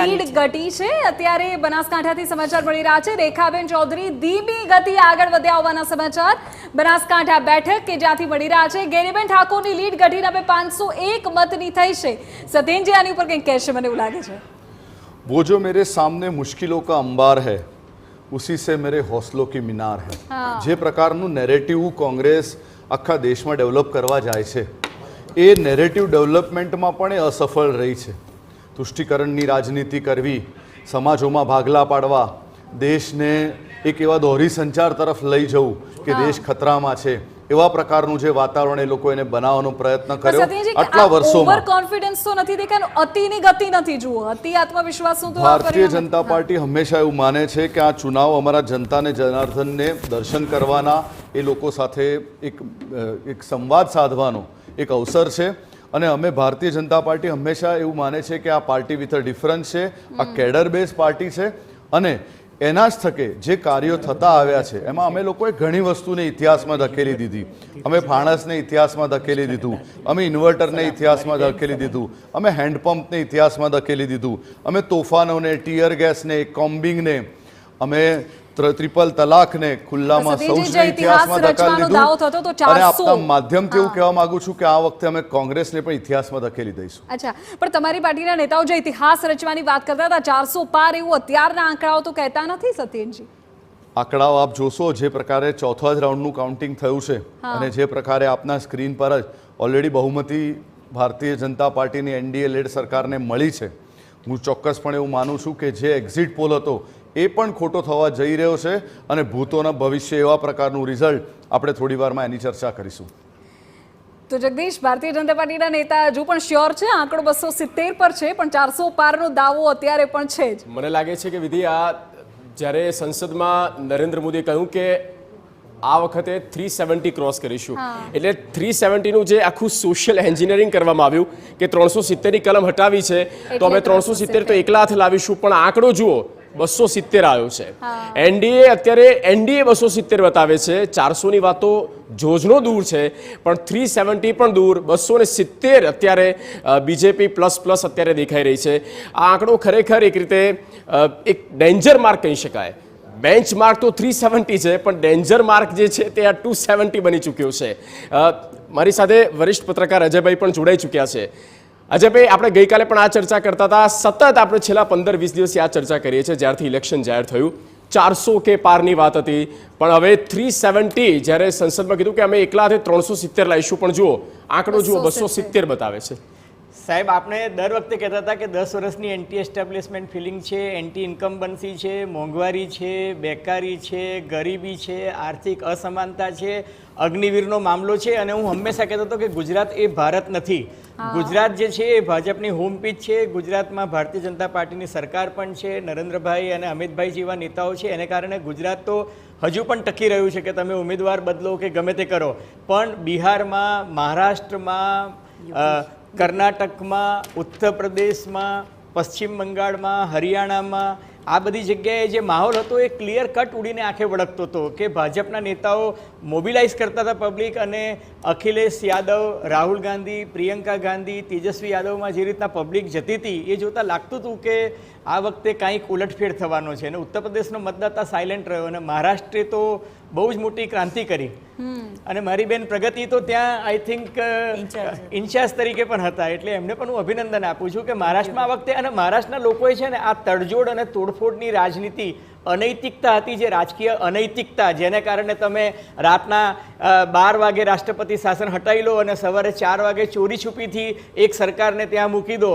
Lead ઘટી છે અત્યારે બનાસકાંઠાથી સમાચાર મળી રહ્યા છે। રેખાબેન ચૌધરી ધીમી ગતિ આગળ વધ્યા હોવાના સમાચાર બનાસકાંઠા બેઠક કે જ્યાંથી મળી રહ્યા છે। ગેરીબેન ઠાકોરની લીડ ઘટીને હવે 501 मतની થઈ છે। સતીનજી આની ઉપર કંઈક કહેશે મને એવું લાગે છે। वो जो मेरे सामने मुश्किलों का अंबार है उसी से मेरे हौसलों की मीनार है। जे प्रकारનું નેરેટિવ કોંગ્રેસ આખા દેશમાં ડેવલપ કરવા જાય છે એ નેરેટિવ ડેવલપમેન્ટમાં પણ એ અસફળ રહી છે। તુષ્ટિકરણની રાજનીતિ કરવી, સમાજોમાં ભાગલા પાડવા, દેશને એક એવા દોહરી સંચાર તરફ લઈ જવું કે દેશ ખતરામાં છે એવા પ્રકારનું જે વાતાવરણ એ લોકો એને બનાવવાનો પ્રયત્ન કર્યો આટલા વર્ષોમાં। ઓવર કોન્ફિડન્સ તો નથી દેખાતું, અતિની ગતિ નથી જુઓ, અતિ આત્મવિશ્વાસનું તો ભારતીય જનતા પાર્ટી હંમેશા એવું માને છે કે આ ચુનાવ અમારા જનતાને જનાર્દનને દર્શન કરવાના, એ લોકો સાથે એક સંવાદ સાધવાનો એક અવસર છે અને અમે ભારતીય જનતા પાર્ટી હંમેશા એવું માને છે કે આ પાર્ટી વિથ અ ડિફરન્સ છે, આ કેડર બેઝ પાર્ટી છે અને એના જ થકે જે કાર્યો થતા આવ્યા છે એમાં અમે લોકોએ ઘણી વસ્તુને ઇતિહાસમાં ધકેલી દીધી। અમે ફાણસને ઇતિહાસમાં ધકેલી દીધું, અમે ઇન્વર્ટરને ઇતિહાસમાં ધકેલી દીધું, અમે હેન્ડપંપને ઇતિહાસમાં ધકેલી દીધું, અમે તોફાનોને, ટીયર ગેસને, કોમ્બિંગને, અમે ટ્રિપલ તલાકને ખુલ્લામાં સૌને ઇતિહાસમાં ધકેલી દીધું અને આપના માધ્યમથી એવું કહેવા માંગુ છું કે આ વખતે અમે કોંગ્રેસને પણ ઇતિહાસમાં ધકેલી દઈશું। અચ્છા, પણ તમારી પાર્ટીના નેતાઓ જે ઇતિહાસ રચવાની વાત કરતા હતા 400 પાર એવું અત્યારના આંકડાઓ તો કહેતા નથી સત્યેનજી। આંકડાઓ આપ જોશો જે પ્રકારે ચોથા જ રાઉન્ડનું કાઉન્ટિંગ થયું છે અને જે પ્રકારે આપના સ્ક્રીન પર જ ઓલરેડી બહુમતી ભારતીય જનતા પાર્ટીની એનડીએ લેડ સરકારને મળી છે। હું ચોક્કસપણે એવું માનું છું કે જે એક્ઝિટ પોલ હતો એ પણ ખોટો થવા જઈ રહ્યો છે અને ભૂતોના ભવિષ્ય એવા પ્રકારનું રિઝલ્ટ આપણે થોડી વારમાં એની ચર્ચા કરીશું। તો જગદીશ, ભારતીય જનતા પાર્ટીના નેતા હજુ પણ શ્યોર છે આંકડો 270 પર છે પણ 400 પારનો દાવો અત્યારે પણ છે જ। મને લાગે છે કે વિધિ આ જ્યારે સંસદમાં નરેન્દ્ર મોદીએ કહ્યું કે આ વખતે 370 ક્રોસ કરીશું એટલે 370 નું જે આખું સોશિયલ એન્જિનિયરિંગ કરવામાં આવ્યું કે 370 ની કલમ હટાવી છે તો અમે 370 તો એકલા હાથે લાવીશું, પણ આંકડો જુઓ 270 આવ્યો છે। એનડીએ અત્યારે 270 બતાવે છે। 400 ની વાતો જોજનો દૂર છે પણ 370 પણ દૂર, 270 અત્યારે બીજેપી પ્લસ અત્યારે દેખાઈ રહી છે। આ આંકડો ખરેખર એક રીતે એક ડેન્જર માર્ક કહી શકાય। બેન્ચ માર્ક તો 370 છે પણ ડેન્જર માર્ક જે છે તે આ 270 બની ચૂક્યો છે। મારી સાથે વરિષ્ઠ પત્રકાર અજયભાઈ પણ જોડાઈ ચૂક્યા છે। અજયભાઈ, આપણે ગઈકાલે પણ આ ચર્ચા કરતા હતા, સતત આપણે છેલ્લા 15-20 દિવસથી આ ચર્ચા કરીએ છીએ જ્યારથી ઇલેક્શન જાહેર થયું। 400 કે પારની વાત હતી પણ હવે 370 જ્યારે સંસદમાં કીધું કે અમે એકલા હાથે 370 લાવીશું, પણ જુઓ આંકડો જુઓ 270 બતાવે છે। સાહેબ, આપણે દર વખતે કહેતા હતા કે 10 વર્ષની એન્ટી એસ્ટાબ્લિશમેન્ટ ફિલિંગ છે, એન્ટી ઇન્કમ્બન્સી છે, મોંઘવારી છે, બેકારી છે, ગરીબી છે, આર્થિક અસમાનતા છે, અગ્નિવીરનો મામલો છે અને હું હંમેશા કહેતો હતો કે ગુજરાત એ ભારત નથી। ગુજરાત જે છે એ ભાજપની હોમ પીચ છે। ગુજરાતમાં ભારતીય જનતા પાર્ટીની સરકાર પણ છે, નરેન્દ્રભાઈ અને અમિતભાઈ જેવા નેતાઓ છે, એને કારણે ગુજરાત તો હજુ પણ ટકી રહ્યું છે કે તમે ઉમેદવાર બદલો કે ગમે તે કરો, પણ બિહારમાં, મહારાષ્ટ્રમાં, કર્ણાટકમાં, ઉત્તર પ્રદેશમાં, પશ્ચિમ બંગાળમાં, હરિયાણામાં આ બધી જગ્યાએ જે માહોલ હતો એ ક્લિયર કટ ઉડીને આંખે વળગતો હતો કે ભાજપના નેતાઓ મોબિલાઇઝ કરતા હતા પબ્લિક અને અખિલેશ યાદવ, રાહુલ ગાંધી, પ્રિયંકા ગાંધી, તેજસ્વી યાદવમાં જે રીતના પબ્લિક જતી હતી એ જોતાં લાગતું હતું કે આ વખતે કાંઈક ઉલટફેર થવાનો છે અને ઉત્તર પ્રદેશનો મતદાતા સાયલેન્ટ રહ્યો અને મહારાષ્ટ્રે તો બહુ જ મોટી ક્રાંતિ કરી અને મારી બેન પ્રગતિ તો ત્યાં આઈ થિંક ઇન્ચાર્જ તરીકે પણ હતા એટલે એમને પણ હું અભિનંદન આપું છું કે મહારાષ્ટ્રમાં આ વખતે અને મહારાષ્ટ્રના લોકોએ છે ને આ તડજોડ અને તોડફોડની રાજનીતિ, અનૈતિકતા હતી જે રાજકીય અનૈતિકતા જેને કારણે તમે રાતના 12 વાગે રાષ્ટ્રપતિ શાસન હટાવી લો અને સવારે 4 વાગે ચોરી છુપીથી એક સરકારને ત્યાં મૂકી દો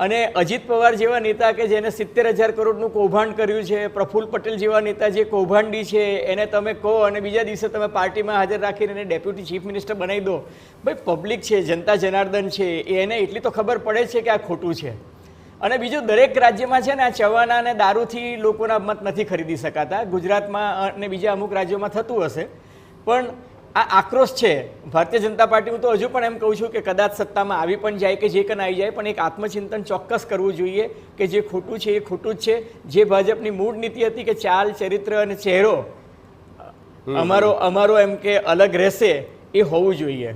અને અજીત પવાર જેવા નેતા કે જેને 70,000 કરોડનું કૌભાંડ કર્યું છે, પ્રફુલ્લ પટેલ જેવા નેતા જે કૌભાંડી છે એને તમે કહો અને બીજા દિવસે તમે પાર્ટીમાં હાજર રાખીને એને ડેપ્યુટી ચીફ મિનિસ્ટર બનાવી દો। ભાઈ પબ્લિક છે, જનતા જનાર્દન છે, એને એટલી તો ખબર પડે છે કે આ ખોટું છે। અને બીજું દરેક રાજ્યમાં છે ને આ ચવાના અને દારૂથી લોકોના મત નથી ખરીદી શકાતા। ગુજરાતમાં અને બીજા અમુક રાજ્યોમાં થતું હશે પણ આ આક્રોશ છે ભારતીય જનતા પાર્ટી। હું તો હજુ પણ એમ કહું છું કે કદાચ સત્તામાં આવી પણ જાય કે જે કન આવી જાય પણ એક આત્મચિંતન ચોક્કસ કરવું જોઈએ કે જે ખોટું છે એ ખોટું જ છે। જે ભાજપની મૂળ નીતિ હતી કે ચાલ, ચરિત્ર અને ચહેરો અમારો એમ કે અલગ રહેશે એ હોવું જોઈએ।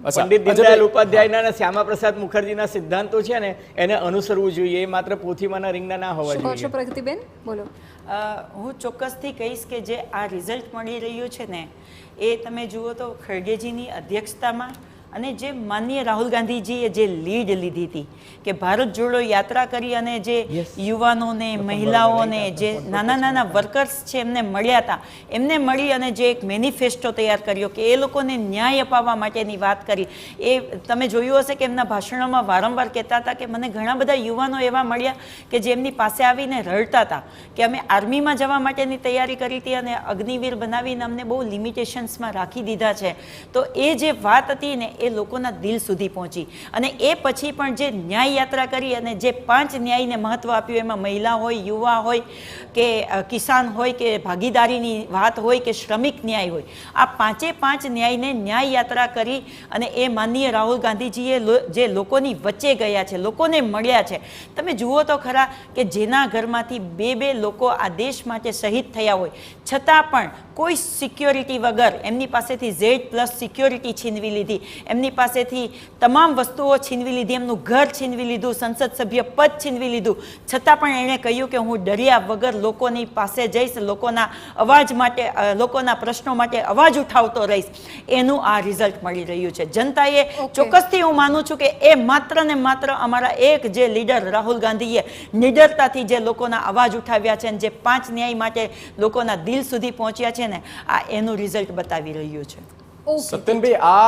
પંડિત દીનદયાળ ઉપાધ્યાયના અને શ્યામા પ્રસાદ મુખર્જીના સિદ્ધાંતો છે ને એને અનુસરવું જોઈએ, એ માત્ર પોથીમાંના રીંગણા ના હોવા શું કહો છો જોઈએ. પ્રગતિબેન? બોલો. હું ચોક્કસથી કહીશ કે જે આ રિઝલ્ટ મળી રહ્યું છે ને એ તમે જુઓ તો ખડગેજીની અધ્યક્ષતામાં અને જે માનનીય રાહુલ ગાંધીજીએ જે લીડ લીધી હતી કે ભારત જોડો યાત્રા કરી અને જે યુવાનોને, મહિલાઓને, જે નાના નાના વર્કર્સ છે એમને મળ્યા હતા, એમને મળી અને જે એક મેનિફેસ્ટો તૈયાર કર્યો કે એ લોકોને ન્યાય અપાવવા માટેની વાત કરી. એ તમે જોયું હશે કે એમના ભાષણોમાં વારંવાર કહેતા હતા કે મને ઘણા બધા યુવાનો એવા મળ્યા કે જે એમની પાસે આવીને રડતા હતા કે અમે આર્મીમાં જવા માટેની તૈયારી કરી હતી અને અગ્નિવીર બનાવીને અમને બહુ લિમિટેશન્સમાં રાખી દીધા છે. તો એ જે વાત હતી ને એ લોકોના દિલ સુધી પહોંચી અને એ પછી પણ જે ન્યાય યાત્રા કરી અને જે 5 ન્યાયને મહત્વ આપ્યું, એમાં મહિલા હોય, યુવા હોય કે કિસાન હોય કે ભાગીદારીની વાત હોય કે શ્રમિક ન્યાય હોય, આ 5 ન્યાયને ન્યાય યાત્રા કરી અને એ માનનીય રાહુલ ગાંધીજીએ જે લોકોની વચ્ચે ગયા છે, લોકોને મળ્યા છે. તમે જુઓ તો ખરા કે જેના ઘરમાંથી 2 લોકો આ દેશ માટે શહીદ થયા હોય છતાં પણ કોઈ સિક્યોરિટી વગર એમની પાસેથી Z+ સિક્યોરિટી છીનવી લીધી, એમની પાસેથી તમામ વસ્તુઓ છીનવી લીધી, એમનું ઘર છીનવી લીધું, સંસદ સભ્ય પદ છીનવી લીધું, છતાં પણ એણે કહ્યું કે હું ડર્યા વગર લોકોની પાસે જઈશ, લોકોના અવાજ માટે, લોકોના પ્રશ્નો માટે અવાજ ઉઠાવતો રહીશ. એનું આ રિઝલ્ટ મળી રહ્યું છે. જનતાએ ચોક્કસથી હું માનું છું કે એ માત્ર ને માત્ર અમારા એક જે લીડર રાહુલ ગાંધીએ નિડરતાથી જે લોકોના અવાજ ઉઠાવ્યા છે અને જે 5 ન્યાય માટે લોકોના દિલ સુધી પહોંચ્યા છે ને, આ એનું રિઝલ્ટ બતાવી રહ્યું છે. ઓકે. સત્યનભાઈ, આ